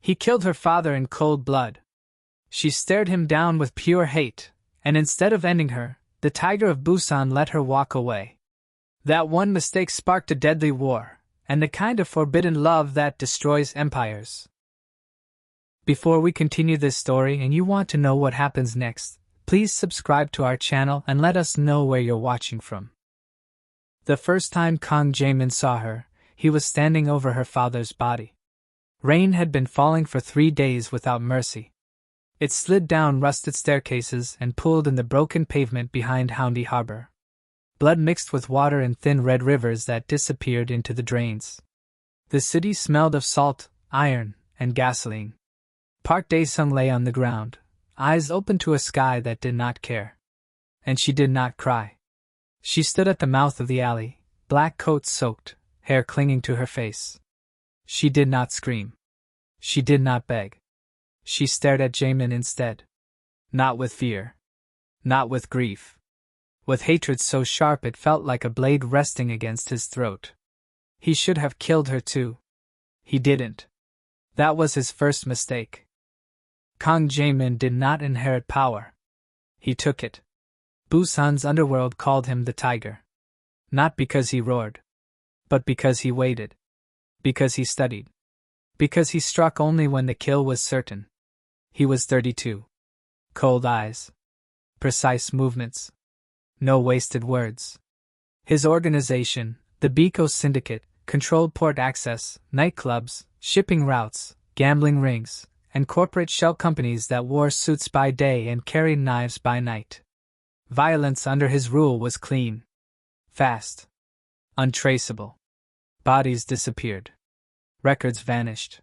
He killed her father in cold blood. She stared him down with pure hate, and instead of ending her, the Tiger of Busan let her walk away. That one mistake sparked a deadly war, and the kind of forbidden love that destroys empires. Before we continue this story and you want to know what happens next, please subscribe to our channel and let us know where you're watching from. The first time Kang Jae-Min saw her, he was standing over her father's body. Rain had been falling for 3 days without mercy. It slid down rusted staircases and pooled in the broken pavement behind Haeundae Harbor. Blood mixed with water in thin red rivers that disappeared into the drains. The city smelled of salt, iron, and gasoline. Park Dae-sung lay on the ground, eyes open to a sky that did not care. And she did not cry. She stood at the mouth of the alley, black coat soaked, hair clinging to her face. She did not scream. She did not beg. She stared at Jae-Min instead. Not with fear. Not with grief. With hatred so sharp it felt like a blade resting against his throat. He should have killed her too. He didn't. That was his first mistake. Kang Jae-Min did not inherit power. He took it. Busan's underworld called him the Tiger. Not because he roared. But because he waited. Because he studied. Because he struck only when the kill was certain. He was 32. Cold eyes. Precise movements. No wasted words. His organization, the Biko Syndicate, controlled port access, nightclubs, shipping routes, gambling rings, and corporate shell companies that wore suits by day and carried knives by night. Violence under his rule was clean. Fast. Untraceable. Bodies disappeared. Records vanished.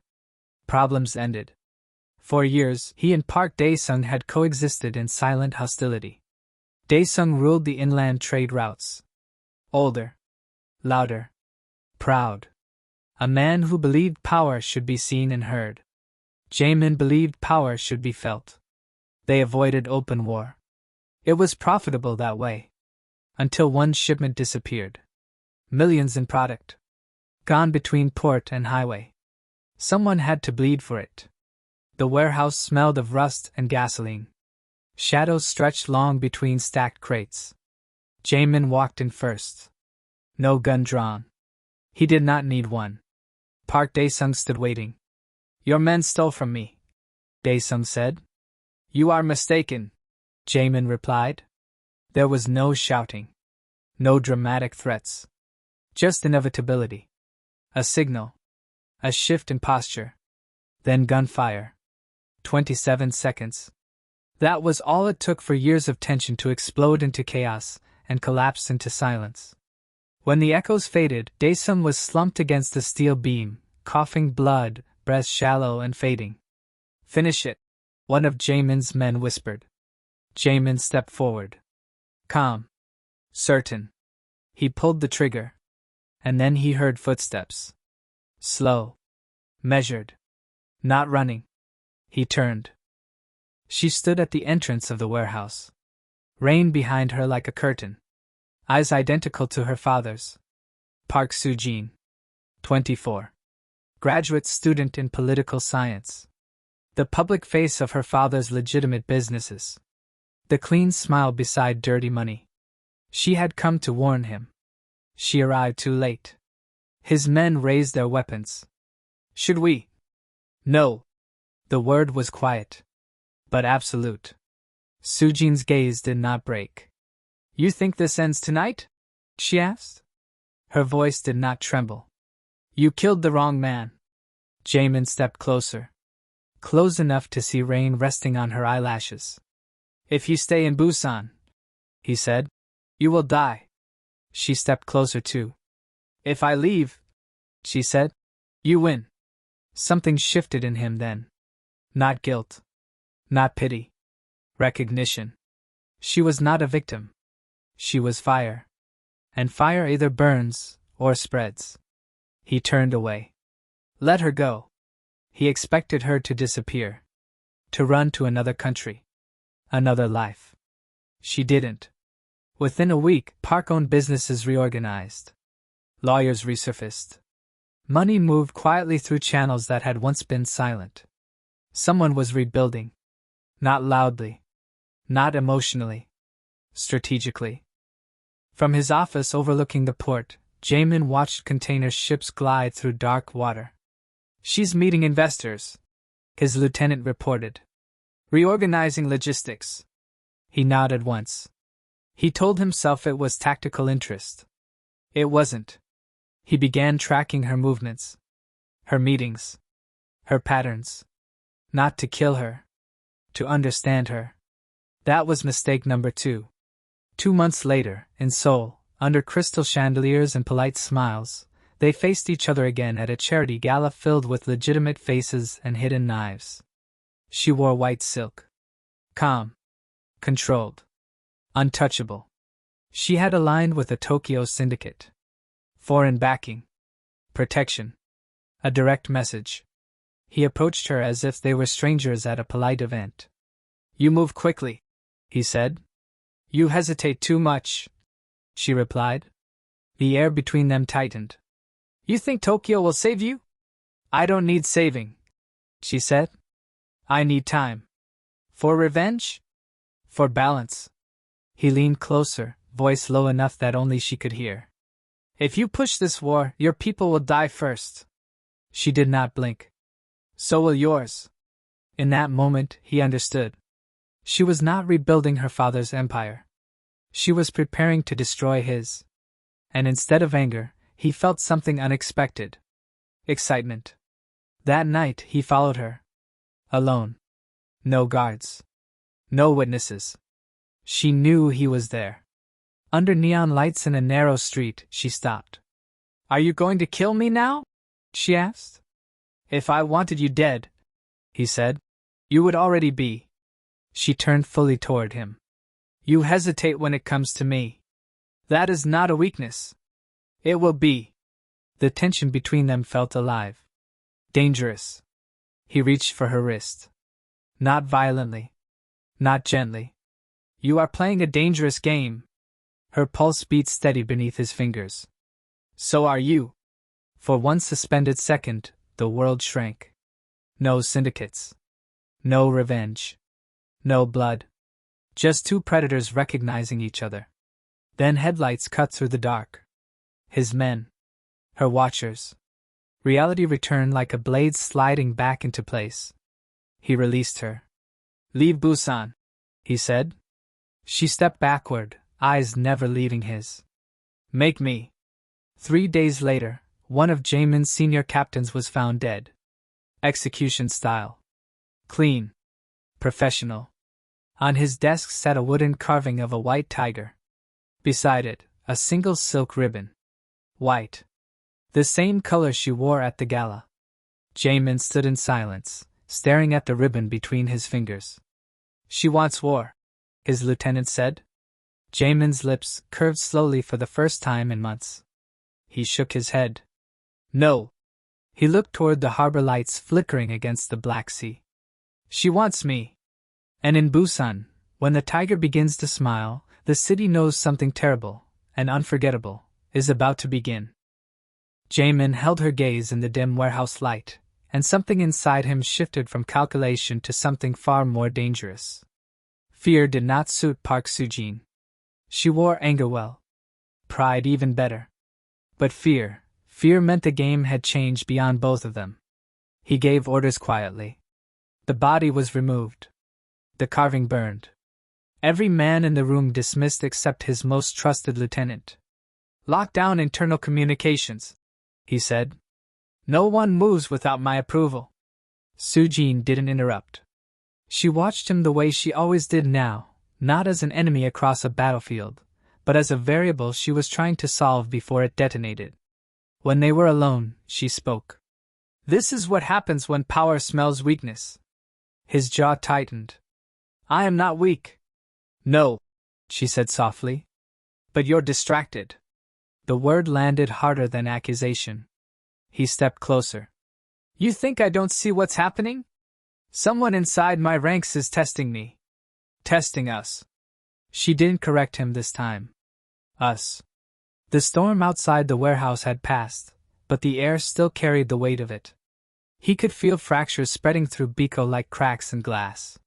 Problems ended. For years, he and Park Dae-sung had coexisted in silent hostility. Dae-sung ruled the inland trade routes. Older. Louder. Proud. A man who believed power should be seen and heard. Jae-Min believed power should be felt. They avoided open war. It was profitable that way. Until one shipment disappeared. Millions in product. Gone between port and highway. Someone had to bleed for it. The warehouse smelled of rust and gasoline. Shadows stretched long between stacked crates. Jae-Min walked in first. No gun drawn. He did not need one. Park Dae-sung stood waiting. "Your men stole from me," Dae-sung said. "You are mistaken," Jae-Min replied. There was no shouting. No dramatic threats. Just inevitability. A signal. A shift in posture. Then gunfire. 27 seconds. That was all it took for years of tension to explode into chaos and collapse into silence. When the echoes faded, Dae-sung was slumped against the steel beam, coughing blood, breath shallow and fading. "Finish it," one of Jae-Min's men whispered. Jae-Min stepped forward. Calm. Certain. He pulled the trigger. And then he heard footsteps. Slow. Measured. Not running. He turned. She stood at the entrance of the warehouse. Rain behind her like a curtain. Eyes identical to her father's. Park Soo-Jin. 24. Graduate student in political science. The public face of her father's legitimate businesses. The clean smile beside dirty money. She had come to warn him. She arrived too late. His men raised their weapons. "Should we?" "No." The word was quiet. But absolute. Soo-Jin's gaze did not break. "You think this ends tonight?" she asked. Her voice did not tremble. "You killed the wrong man." Jae-Min stepped closer. Close enough to see rain resting on her eyelashes. "If you stay in Busan," he said, "you will die." She stepped closer too. "If I leave," she said, "you win." Something shifted in him then. Not guilt. Not pity. Recognition. She was not a victim. She was fire. And fire either burns or spreads. He turned away. Let her go. He expected her to disappear. To run to another country. Another life. She didn't. Within a week, Park-owned businesses reorganized. Lawyers resurfaced. Money moved quietly through channels that had once been silent. Someone was rebuilding. Not loudly. Not emotionally. Strategically. From his office overlooking the port, Jae-Min watched container ships glide through dark water. "She's meeting investors," his lieutenant reported. "Reorganizing logistics." He nodded once. He told himself it was tactical interest. It wasn't. He began tracking her movements. Her meetings. Her patterns. Not to kill her. To understand her. That was mistake number 2. 2 months later, in Seoul, under crystal chandeliers and polite smiles, they faced each other again at a charity gala filled with legitimate faces and hidden knives. She wore white silk. Calm. Controlled. Untouchable. She had aligned with a Tokyo syndicate. Foreign backing. Protection. A direct message. He approached her as if they were strangers at a polite event. "You move quickly," he said. "You hesitate too much," she replied. The air between them tightened. "You think Tokyo will save you?" "I don't need saving," she said. "I need time." "For revenge?" "For balance." He leaned closer, voice low enough that only she could hear. "If you push this war, your people will die first." She did not blink. "So will yours." In that moment, he understood. She was not rebuilding her father's empire. She was preparing to destroy his. And instead of anger, he felt something unexpected. Excitement. That night, he followed her. Alone. No guards. No witnesses. She knew he was there. Under neon lights in a narrow street, she stopped. "Are you going to kill me now?" she asked. "If I wanted you dead," he said, "you would already be." She turned fully toward him. "You hesitate when it comes to me. That is not a weakness. It will be." The tension between them felt alive. Dangerous. He reached for her wrist. Not violently. Not gently. "You are playing a dangerous game." Her pulse beat steady beneath his fingers. "So are you." For one suspended second, the world shrank. No syndicates. No revenge. No blood. Just two predators recognizing each other. Then headlights cut through the dark. His men. Her watchers. Reality returned like a blade sliding back into place. He released her. "Leave Busan," he said. She stepped backward, eyes never leaving his. "Make me." 3 days later, one of Jae-Min's senior captains was found dead. Execution style. Clean. Professional. On his desk sat a wooden carving of a white tiger. Beside it, a single silk ribbon. White. The same color she wore at the gala. Jae-Min stood in silence, staring at the ribbon between his fingers. "She wants war," his lieutenant said. Jae-Min's lips curved slowly for the first time in months. He shook his head. "No." He looked toward the harbor lights flickering against the Black Sea. "She wants me." And in Busan, when the tiger begins to smile, the city knows something terrible and unforgettable is about to begin. Jae-Min held her gaze in the dim warehouse light, and something inside him shifted from calculation to something far more dangerous. Fear did not suit Park Soo-Jin. She wore anger well. Pride even better. But fear meant the game had changed beyond both of them. He gave orders quietly. The body was removed. The carving burned. Every man in the room dismissed except his most trusted lieutenant. "Lock down internal communications," he said. "No one moves without my approval." Soo-Jin didn't interrupt. She watched him the way she always did now, not as an enemy across a battlefield, but as a variable she was trying to solve before it detonated. When they were alone, she spoke. "This is what happens when power smells weakness." His jaw tightened. "I am not weak." "No," she said softly. "But you're distracted." The word landed harder than accusation. He stepped closer. "You think I don't see what's happening? Someone inside my ranks is testing me. Testing us." She didn't correct him this time. Us. The storm outside the warehouse had passed, but the air still carried the weight of it. He could feel fractures spreading through Biko like cracks in glass.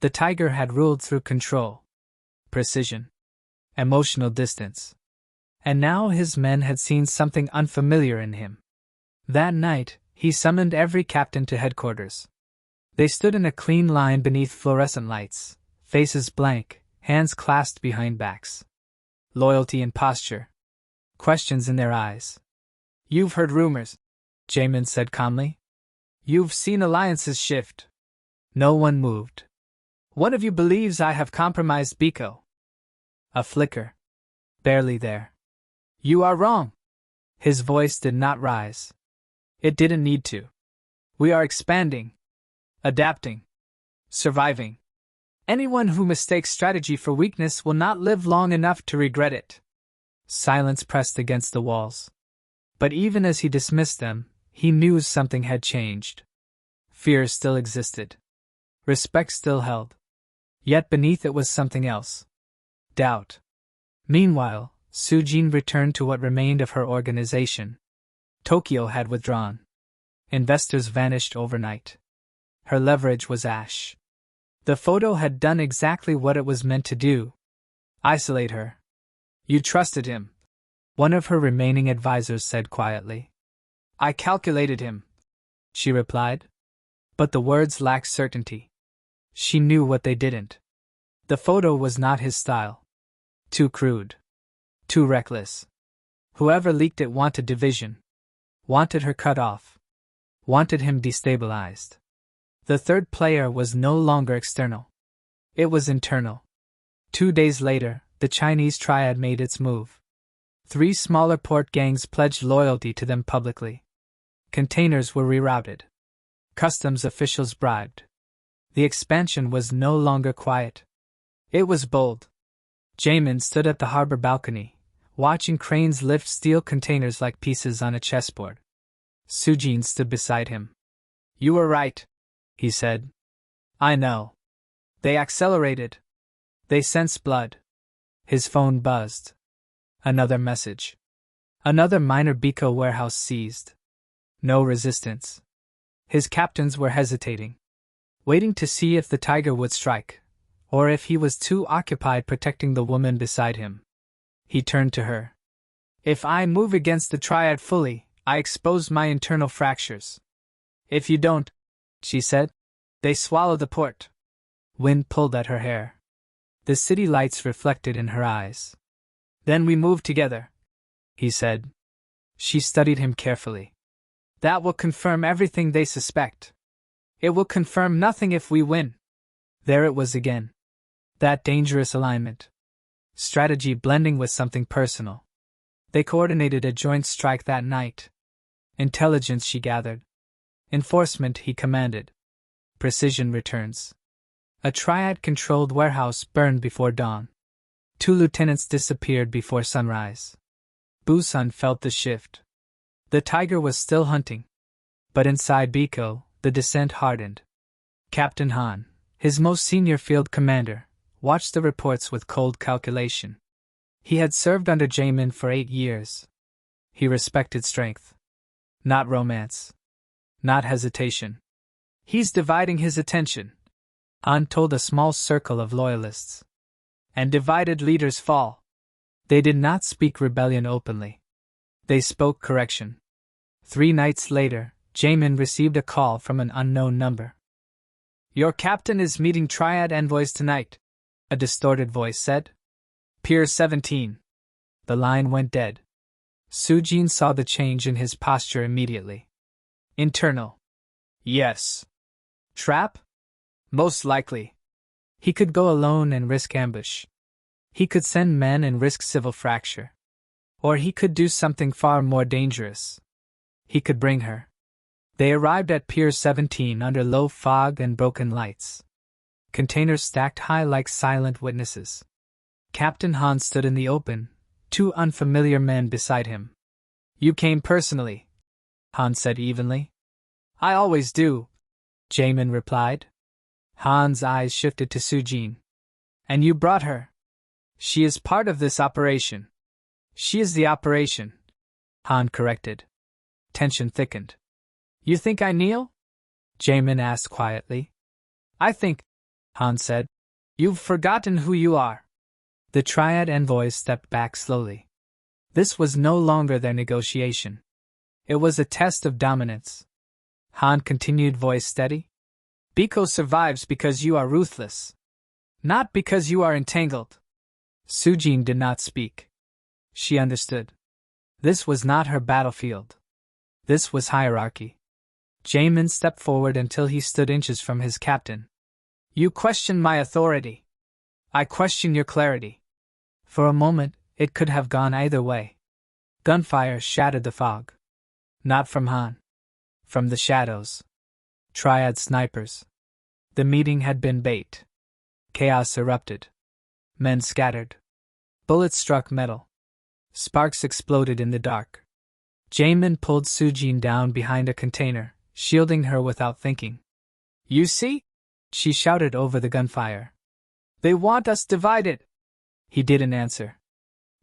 The tiger had ruled through control, precision, emotional distance. And now his men had seen something unfamiliar in him. That night, he summoned every captain to headquarters. They stood in a clean line beneath fluorescent lights, faces blank, hands clasped behind backs. Loyalty and posture. Questions in their eyes. "You've heard rumors," Jae-Min said calmly. "You've seen alliances shift." No one moved. "One of you believes I have compromised Biko." A flicker. Barely there. "You are wrong." His voice did not rise. It didn't need to. "We are expanding. Adapting. Surviving. Anyone who mistakes strategy for weakness will not live long enough to regret it." Silence pressed against the walls. But even as he dismissed them, he knew something had changed. Fear still existed. Respect still held. Yet beneath it was something else. Doubt. Meanwhile, Soo-Jin returned to what remained of her organization. Tokyo had withdrawn. Investors vanished overnight. Her leverage was ash. The photo had done exactly what it was meant to do. Isolate her. "You trusted him," one of her remaining advisors said quietly. "I calculated him," she replied. But the words lacked certainty. She knew what they didn't. The photo was not his style. Too crude. Too reckless. Whoever leaked it wanted division. Wanted her cut off. Wanted him destabilized. The third player was no longer external. It was internal. 2 days later, the Chinese triad made its move. 3 smaller port gangs pledged loyalty to them publicly. Containers were rerouted. Customs officials bribed. The expansion was no longer quiet. It was bold. Jae-Min stood at the harbor balcony, watching cranes lift steel containers like pieces on a chessboard. Soo-Jin stood beside him. "You were right," he said. "I know. They accelerated. They sensed blood." His phone buzzed. Another message. Another minor Biko warehouse seized. No resistance. His captains were hesitating, waiting to see if the tiger would strike, or if he was too occupied protecting the woman beside him. He turned to her. "If I move against the triad fully, I expose my internal fractures. If you don't," she said, "they swallow the port." Wind pulled at her hair. The city lights reflected in her eyes. "Then we move together," he said. She studied him carefully. "That will confirm everything they suspect. It will confirm nothing if we win." There it was again. That dangerous alignment. Strategy blending with something personal. They coordinated a joint strike that night. Intelligence she gathered. Enforcement he commanded. Precision returns. A triad-controlled warehouse burned before dawn. 2 lieutenants disappeared before sunrise. Busan felt the shift. The tiger was still hunting. But inside Biko, the descent hardened. Captain Han, his most senior field commander, watched the reports with cold calculation. He had served under Jae-Min for 8 years. He respected strength. Not romance. Not hesitation. "He's dividing his attention," Han told a small circle of loyalists. "And divided leaders fall." They did not speak rebellion openly. They spoke correction. 3 nights later, Jae-Min received a call from an unknown number. "Your captain is meeting triad envoys tonight," a distorted voice said. "Pier 17. The line went dead. Soo-Jin saw the change in his posture immediately. Internal. Yes. Trap? Most likely. He could go alone and risk ambush. He could send men and risk civil fracture. Or he could do something far more dangerous. He could bring her. They arrived at Pier 17 under low fog and broken lights. Containers stacked high like silent witnesses. Captain Han stood in the open, 2 unfamiliar men beside him. "You came personally," Han said evenly. "I always do," Jae-Min replied. Han's eyes shifted to Soo-Jin. "And you brought her. She is part of this operation." "She is the operation," Han corrected. Tension thickened. You think I kneel? Jae-Min asked quietly. I think, Han said, you've forgotten who you are. The Triad envoys stepped back slowly. This was no longer their negotiation. It was a test of dominance. Han continued, voice steady. Biko survives because you are ruthless. Not because you are entangled. Soo-Jin did not speak. She understood. This was not her battlefield. This was hierarchy. Jae-Min stepped forward until he stood inches from his captain. You question my authority. I question your clarity. For a moment, it could have gone either way. Gunfire shattered the fog. Not from Han. From the shadows. Triad snipers. The meeting had been bait. Chaos erupted. Men scattered. Bullets struck metal. Sparks exploded in the dark. Jae-Min pulled Soo-Jin down behind a container, shielding her without thinking. You see? She shouted over the gunfire. They want us divided. He didn't answer.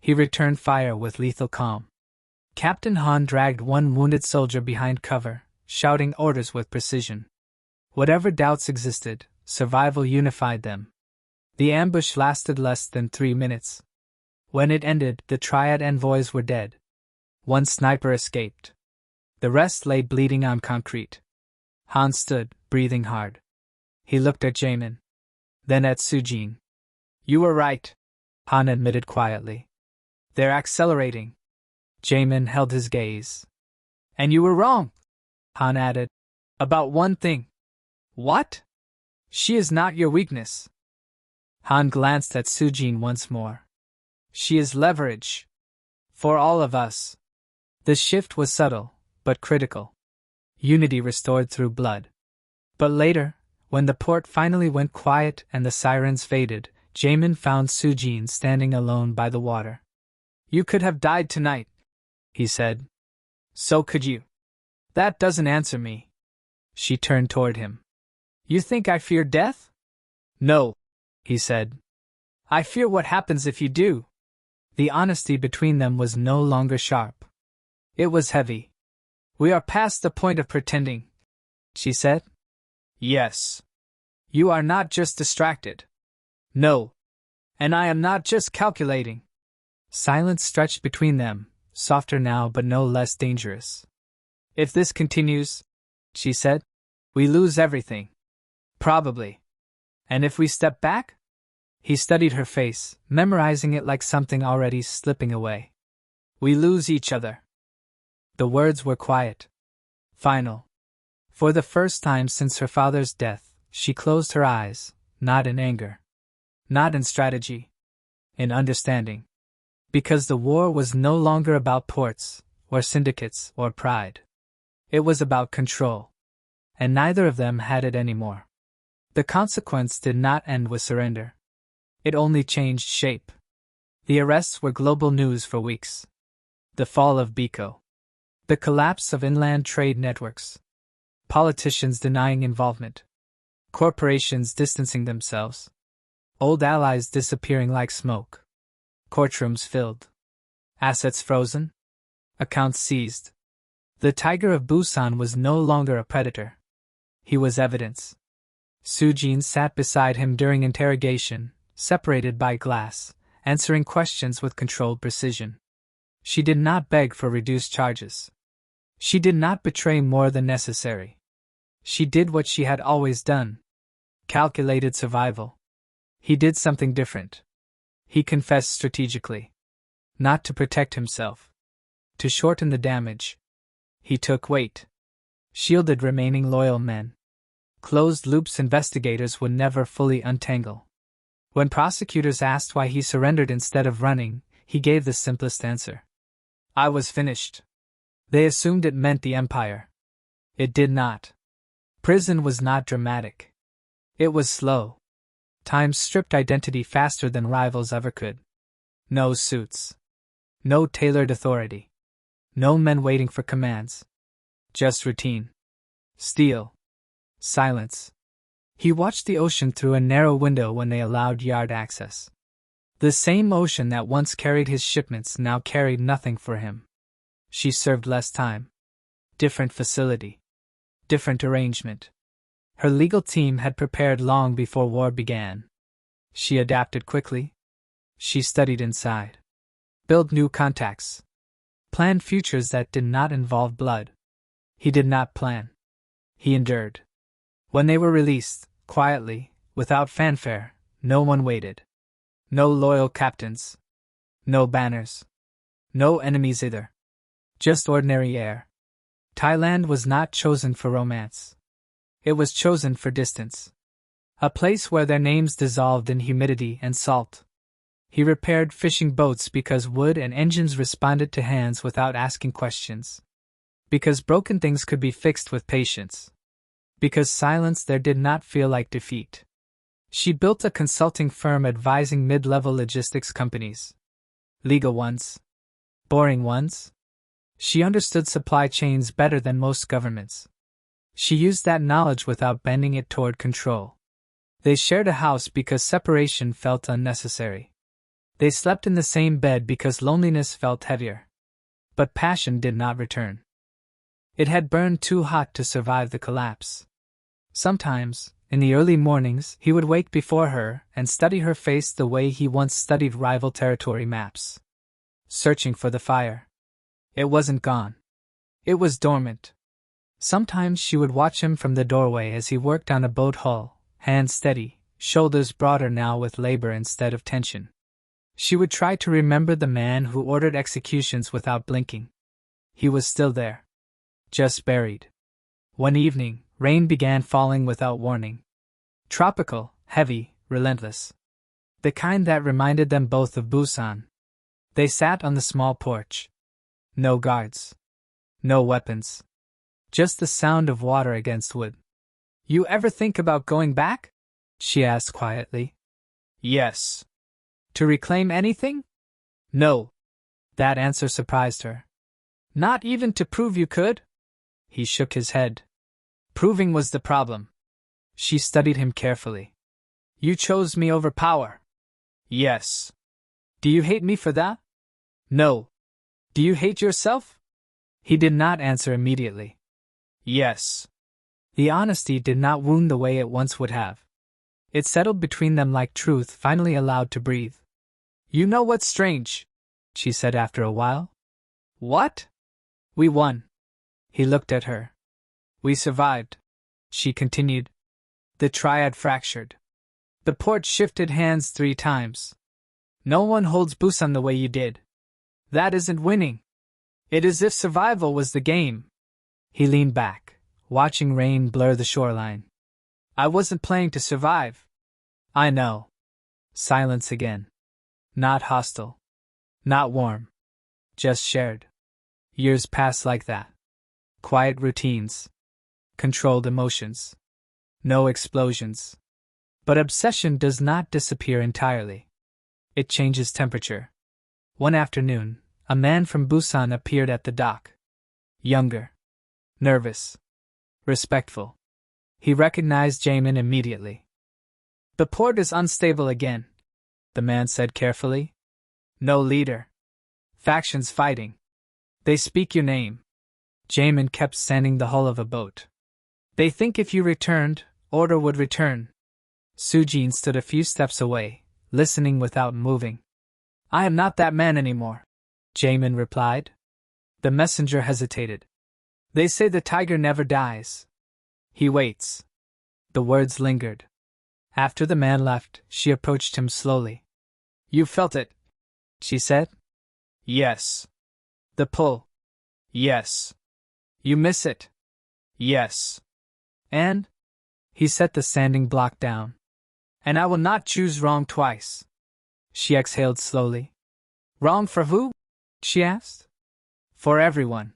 He returned fire with lethal calm. Captain Han dragged one wounded soldier behind cover, shouting orders with precision. Whatever doubts existed, survival unified them. The ambush lasted less than 3 minutes. When it ended, the Triad envoys were dead. One sniper escaped. The rest lay bleeding on concrete. Han stood, breathing hard. He looked at Jae-Min. Then at Soo-Jin. You were right, Han admitted quietly. They're accelerating. Jae-Min held his gaze. And you were wrong, Han added. About one thing. What? She is not your weakness. Han glanced at Soo-Jin once more. She is leverage. For all of us. The shift was subtle, but critical. Unity restored through blood. But later, when the port finally went quiet and the sirens faded, Jae-Min found Soo-Jin standing alone by the water. You could have died tonight, he said. So could you. That doesn't answer me. She turned toward him. You think I fear death? No, he said. I fear what happens if you do. The honesty between them was no longer sharp. It was heavy. We are past the point of pretending, she said. Yes. You are not just distracted. No. And I am not just calculating. Silence stretched between them, softer now but no less dangerous. If this continues, she said, we lose everything. Probably. And if we step back? He studied her face, memorizing it like something already slipping away. We lose each other. The words were quiet. Final. For the first time since her father's death, she closed her eyes, not in anger. Not in strategy. In understanding. Because the war was no longer about ports, or syndicates, or pride. It was about control. And neither of them had it anymore. The consequence did not end with surrender. It only changed shape. The arrests were global news for weeks. The fall of Biko. The collapse of inland trade networks. Politicians denying involvement. Corporations distancing themselves. Old allies disappearing like smoke. Courtrooms filled. Assets frozen. Accounts seized. The Tiger of Busan was no longer a predator. He was evidence. Soo-Jin sat beside him during interrogation, separated by glass, answering questions with controlled precision. She did not beg for reduced charges. She did not betray more than necessary. She did what she had always done. Calculated survival. He did something different. He confessed strategically. Not to protect himself. To shorten the damage. He took weight. Shielded remaining loyal men. Closed loops investigators would never fully untangle. When prosecutors asked why he surrendered instead of running, he gave the simplest answer. I was finished. They assumed it meant the empire. It did not. Prison was not dramatic. It was slow. Time stripped identity faster than rivals ever could. No suits. No tailored authority. No men waiting for commands. Just routine. Steel. Silence. He watched the ocean through a narrow window when they allowed yard access. The same ocean that once carried his shipments now carried nothing for him. She served less time. Different facility. different arrangement. Her legal team had prepared long before war began. She adapted quickly. She studied inside, built new contacts, planned futures that did not involve blood. He did not plan. He endured. When they were released, quietly, without fanfare, no one waited. No loyal captains. No banners. No enemies either. Just ordinary air. Thailand was not chosen for romance. It was chosen for distance. A place where their names dissolved in humidity and salt. He repaired fishing boats because wood and engines responded to hands without asking questions. Because broken things could be fixed with patience. Because silence there did not feel like defeat. She built a consulting firm advising mid-level logistics companies. Legal ones. Boring ones. She understood supply chains better than most governments. She used that knowledge without bending it toward control. They shared a house because separation felt unnecessary. They slept in the same bed because loneliness felt heavier. But passion did not return. It had burned too hot to survive the collapse. Sometimes, in the early mornings, he would wake before her and study her face the way he once studied rival territory maps. Searching for the fire. It wasn't gone. It was dormant. Sometimes she would watch him from the doorway as he worked on a boat hull, hands steady, shoulders broader now with labor instead of tension. She would try to remember the man who ordered executions without blinking. He was still there. Just buried. One evening, rain began falling without warning. Tropical, heavy, relentless. The kind that reminded them both of Busan. They sat on the small porch. No guards. No weapons. Just the sound of water against wood. "You ever think about going back?" she asked quietly. "Yes." "To reclaim anything?" "No." That answer surprised her. "Not even to prove you could?" He shook his head. Proving was the problem. She studied him carefully. "You chose me over power." "Yes." "Do you hate me for that?" "No." "Do you hate yourself?" He did not answer immediately. "Yes." The honesty did not wound the way it once would have. It settled between them like truth finally allowed to breathe. "You know what's strange?" she said after a while. "What?" "We won." He looked at her. "We survived," she continued. The triad fractured. The port shifted hands 3 times. "No one holds Busan the way you did. That isn't winning. It is as if survival was the game." He leaned back, watching rain blur the shoreline. "I wasn't playing to survive." "I know." Silence again. Not hostile. Not warm. Just shared. Years passed like that. Quiet routines. Controlled emotions. No explosions. But obsession does not disappear entirely. It changes temperature. One afternoon, a man from Busan appeared at the dock. Younger. Nervous. Respectful. He recognized Jae-Min immediately. "The port is unstable again," the man said carefully. "No leader. Factions fighting. They speak your name." Jae-Min kept sanding the hull of a boat. "They think if you returned, order would return." Soo-Jin stood a few steps away, listening without moving. "I am not that man anymore," Jae-Min replied. The messenger hesitated. "They say the tiger never dies. He waits." The words lingered. After the man left, she approached him slowly. "You felt it," she said. "Yes." "The pull?" "Yes." "You miss it?" "Yes." "And?" He set the sanding block down. "And I will not choose wrong twice." She exhaled slowly. "Wrong for who?" she asked. "For everyone."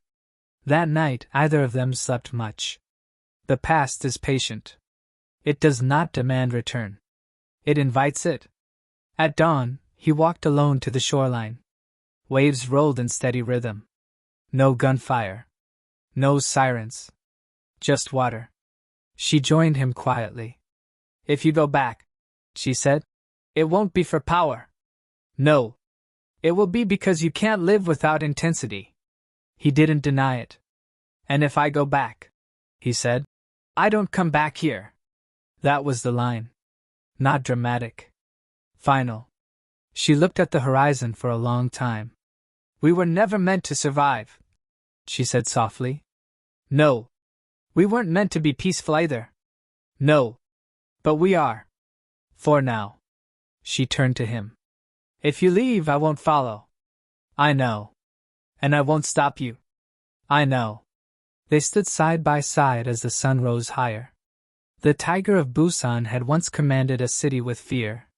That night, either of them slept much. The past is patient. It does not demand return. It invites it. At dawn, he walked alone to the shoreline. Waves rolled in steady rhythm. No gunfire. No sirens. Just water. She joined him quietly. "If you go back," she said, "it won't be for power. No. It will be because you can't live without intensity." He didn't deny it. "And if I go back?" he said. I don't come back here. That was the line. Not dramatic. Final. She looked at the horizon for a long time. We were never meant to survive, she said softly. No. We weren't meant to be peaceful either. No. But we are. For now. She turned to him. If you leave, I won't follow. I know. And I won't stop you. I know. They stood side by side as the sun rose higher. The Tiger of Busan had once commanded a city with fear.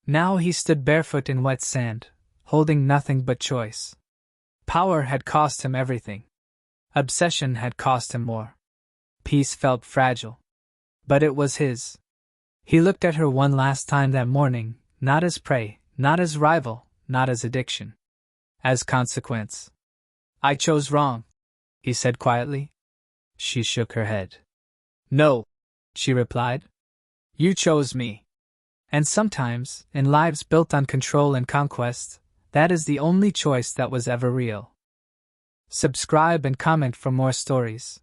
Now he stood barefoot in wet sand, holding nothing but choice. Power had cost him everything. Obsession had cost him more. Peace felt fragile. But it was his. He looked at her one last time that morning, not as prey, not as rival, not as addiction. As consequence. I chose wrong, he said quietly. She shook her head. No, she replied. You chose me. And sometimes, in lives built on control and conquest, that is the only choice that was ever real. Subscribe and comment for more stories.